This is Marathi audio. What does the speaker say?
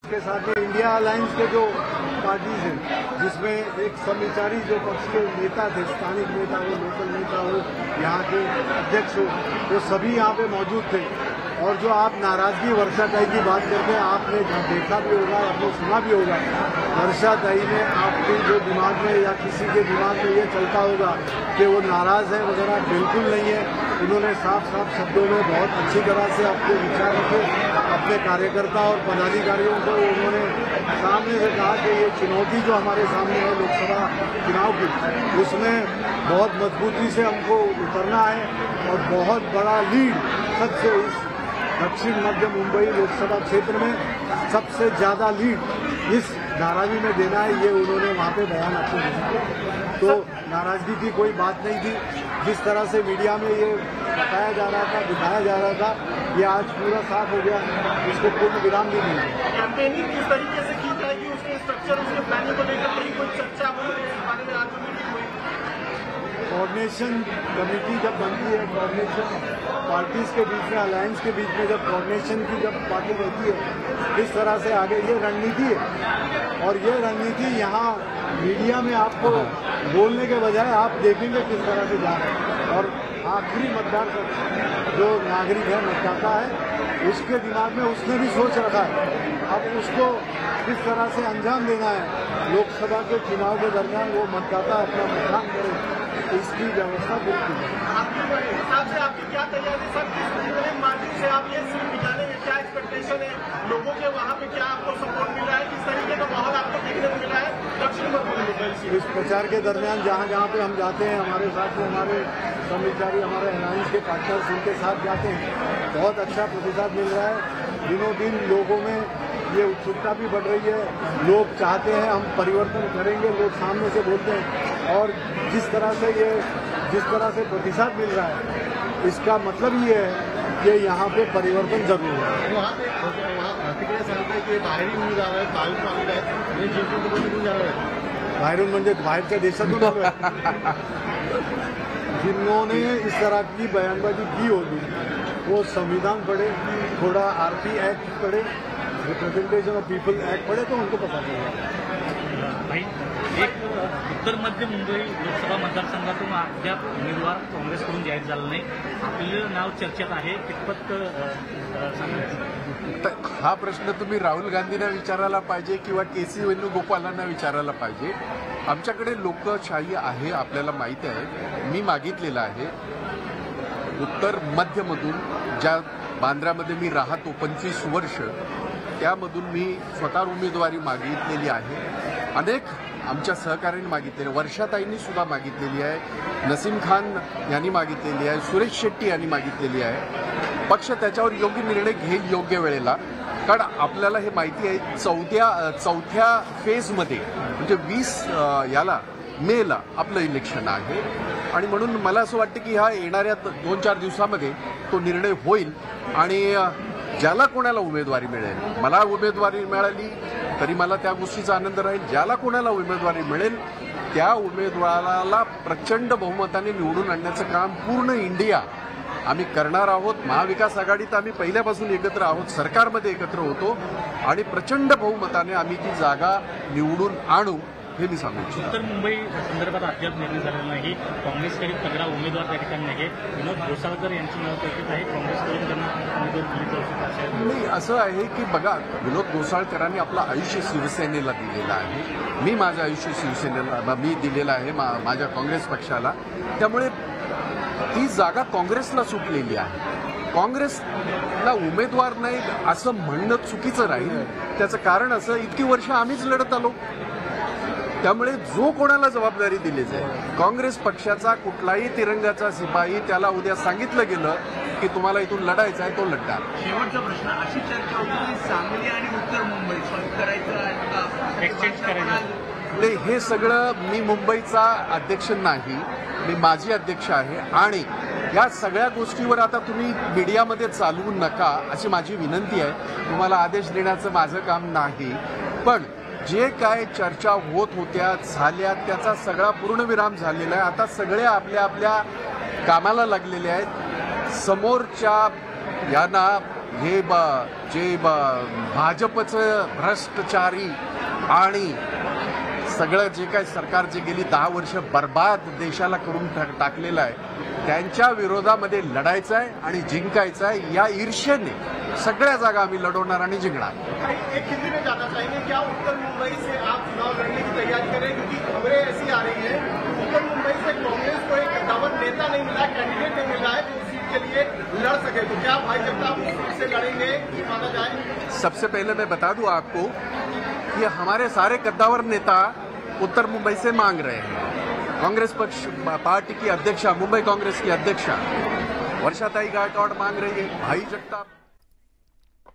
उसके साथ में इंडिया अलायंस के जो पार्टीज हैं, जिसमें एक समविचारी जो पक्ष के नेता थे, स्थानिक नेता हो, लोकल नेता हो, यहाँ के अध्यक्ष हो, वो सभी यहाँ पे मौजूद थे। और जो आप नाराजगी वर्षाताई की बात करते हैं, आपने देखा भी होगा, आपने सुना भी होगा, वर्षाताई में आपके जो दिमाग में या किसी के दिमाग में ये चलता होगा कि वो नाराज है वगैरह, बिल्कुल नहीं है। उन्होंने साफ साफ शब्दों में बहुत अच्छी तरह से अपने विचार रखे। अपने कार्यकर्ता और पदाधिकारियों को उन्होंने सामने से कहा कि ये चुनौती जो हमारे सामने है लोकसभा चुनाव की, उसमें बहुत मजबूती से हमको उतरना है और बहुत बड़ा लीड, सबसे इस दक्षिण मध्य मुंबई लोकसभा क्षेत्र में सबसे ज्यादा लीड इस नाराजी में देना है। ये उन्होंने वहाँ पे बयान आपको दिया। तो नाराजगी की कोई बात नहीं थी। जिस तरह से मीडिया में ये बताया जा रहा था, दिखाया जा रहा था, ये आज पूरा साफ हो गया। इसको पूर्ण विराम भी मिला। कैंपेनिंग किस तरीके से की जाएगी, उसके स्ट्रक्चर, उसके प्लानिंग को लेकर कहीं कोई चर्चा हो रही है इस बारे में? आज मीटिंग हुई, कोऑर्डिनेशन कमेटी जब बनती है, कोऑर्डिनेशन पार्टीज के बीच में, अलायंस के बीच में जब कोऑर्डिनेशन की जब बातें रहती है, इस तरह से आगे ये रणनीति है। और ये रणनीति यहाँ मीडिया में आपको बोलने के बजाय आप देखेंगे किस तरह से जा रहे हैं। और आखिरी मतदार जो नागरिक है, मतदाता है, उसके दिमाग में उसने भी सोच रखा है। अब उसको किस तरह से अंजाम देना है लोकसभा के चुनाव के दरमियान, वो मतदाता अपना मतदान करे, इसकी व्यवस्था बिल्कुल है। आपके हिसाब से आपकी क्या तैयारी सर, किस मार्जिन से आप ये सीट निकालेंगे? क्या एक्सपेक्टेशन है लोगों के, वहाँ पे क्या आपको सपोर्ट मिल रहा है, किस तरीके का माहौल आपको देखने को मिला है दक्षिण मध्य मुंबई? इस प्रचार के दरमियान जहाँ जहाँ पे हम जाते हैं, हमारे साथ में हमारे समविचारी, हमारे अलायंस के पार्टनर्स, उनके साथ जाते हैं, बहुत अच्छा प्रतिसाद मिल रहा है। दिनों दिन लोगों में ये उत्सुकता भी बढ़ रही है। लोग चाहते हैं हम परिवर्तन करेंगे, लोग सामने से बोलते हैं। और जिस तरह से प्रतिसाद मिल रहा है, इसका मतलब ये है कि यहाँ पे परिवर्तन जरूर है। वहाँ प्रतिक्रिया सांगताय की बाहेरील उमेदवार आहेत, बाहेरून आलेले आहेत, हे जिंकून निघून जाणार आहेत। बाहेरून म्हणजे बाहेरच्या देशातून जिन्होंने इस तरह की बयानबाजी की होगी, वो संविधान पढ़े, थोड़ा आरपी एक्ट पढ़े, रिप्रेजेंटेशन ऑफ पीपल एक्ट पढ़े, तो उनको पता चलेगा। भाई, एक उत्तर मध्य मुंबई लोकसभा मतदारसंघातून अद्याप उमेदवार काँग्रेसकडून जाहीर झालं नाही, आपलं नाव चर्चेत आहे, कितपत सांगायचं? हा प्रश्न तुम्ही राहुल गांधींना विचारायला पाहिजे किंवा के.सी. वेणुगोपालांना विचारायला पाहिजे। आमच्याकडे लोकशाही आहे, आपल्याला माहिती आहे। मी मागितलेलं आहे उत्तर मध्यमधून, ज्या बांद्रामध्ये मी राहतो 25 वर्ष, त्यामधून मी स्वतः उमेदवारी मागितलेली आहे। अनेक आमच्या सहकार्याने मागितलेली, वर्षाताईंनी सुद्धा मागितलेली आहे, नसीम खान यांनी मागितलेली आहे, सुरेश शेट्टी यांनी मागितलेली आहे। पक्ष त्याच्यावर योग्य निर्णय घेईल योग्य वेळेला, कारण आपल्याला हे माहिती आहे चौथ्या फेजमध्ये म्हणजे 20 मेला आपलं इलेक्शन आहे। आणि म्हणून मला असं वाटतं की ह्या येणाऱ्या 2-4 दिवसामध्ये तो निर्णय होईल आणि ज्याला कोणाला उमेदवारी मिळेल, मला उमेदवारी मिळाली तरी मला त्या गोष्टीचा आनंद राहील, ज्याला कोणाला उमेदवारी मिळेल त्या उमेदवाराला प्रचंड बहुमताने निवडून आणण्याचं काम पूर्ण इंडिया आम्ही करणार आहोत। महाविकास आघाडीत आम्ही पहिल्यापासून एकत्र आहोत, सरकारमध्ये एकत्र होतो आणि प्रचंड बहुमताने आम्ही ती जागा निवडून आणू, हे मी सांगू इच्छितो। उत्तर मुंबई संदर्भात अद्याप निर्णय झालेला नाही, काँग्रेसकडे तगडा उमेदवार त्या ठिकाणी नाही, विनोद घोसाळकर यांची नाव चर्चेत आहे, काँग्रेसकडून त्यांना उमेदवार दिली जाऊ शकते। नाही, असं आहे की बघा, विनोद घोसाळकरांनी आपलं आयुष्य शिवसेनेला दिलेलं आहे, मी माझं आयुष्य शिवसेनेला मी दिलेलं आहे, माझ्या काँग्रेस पक्षाला, त्यामुळे ती जागा काँग्रेसला सुटलेली आहे। काँग्रेसला उमेदवार नाही असं म्हणणं चुकीचं राहील। त्याचं कारण असं, इतकी वर्ष आम्हीच लढत आलो, त्यामुळे जो कोणाला जबाबदारी दिली जाईल, काँग्रेस पक्षाचा कुठलाही तिरंगाचा सिपाही त्याला उद्या सांगितलं गेलं की तुम्हाला इथून लढायचं आहे, तो लढणार। शेवटचा प्रश्न, अशी चर्चा होती सांगली आणि उत्तर मुंबई स्वतः करायचं, एक्सचेंज करायचं, हे सगळं, मी मुंबईचा अध्यक्ष नाही, मी माजी अध्यक्ष आहे आणि या सगळ्या गोष्टीवर आता तुम्ही मीडियामध्ये चालवू नका अशी माझी विनंती आहे। तुम्हाला आदेश देण्याचं माझं काम नाही, पण जे काय चर्चा होत होत्या झाल्या त्याचा सगळा पूर्णविराम झालेला आहे। आता सगळे आपल्या आपल्या कामाला लागलेले आहेत। समोरच्या यांना हे जे भाजपचं भ्रष्टाचारी आणि सगळं जे काय सरकार जे गेली 10 वर्ष बर्बाद देशाला करून टाकलेलं आहे त्यांच्या विरोधामध्ये लढायचं आहे आणि जिंकायचं आहे. या ईर्ष्येने सगळ्या जागा आम्ही लढवणार आणि जिंकणार. एक हिंदी में जानना चाहेंगे, क्या उत्तर मुंबई से आप चुनाव लड़ने की तैयारी करें? क्योंकि खबरें ऐसी आ रही हैं उत्तर मुंबई से कांग्रेस को एक कद्दावर नेता नहीं मिला, कैंडिडेट नहीं मिला है जो उस सीट के लिए लड़ सके. तो क्या भाई जगताप उस सीट से लड़ेंगे माना जाए? सबसे पहले मैं बता दूं आपको कि हमारे सारे कद्दावर नेता उत्तर मुंबई से मांग रहे हैं. कांग्रेस पक्ष पार्टी की अध्यक्षा, मुंबई कांग्रेस की अध्यक्षा वर्षाताई गायकवाड़ मांग रही है, भाई जगताप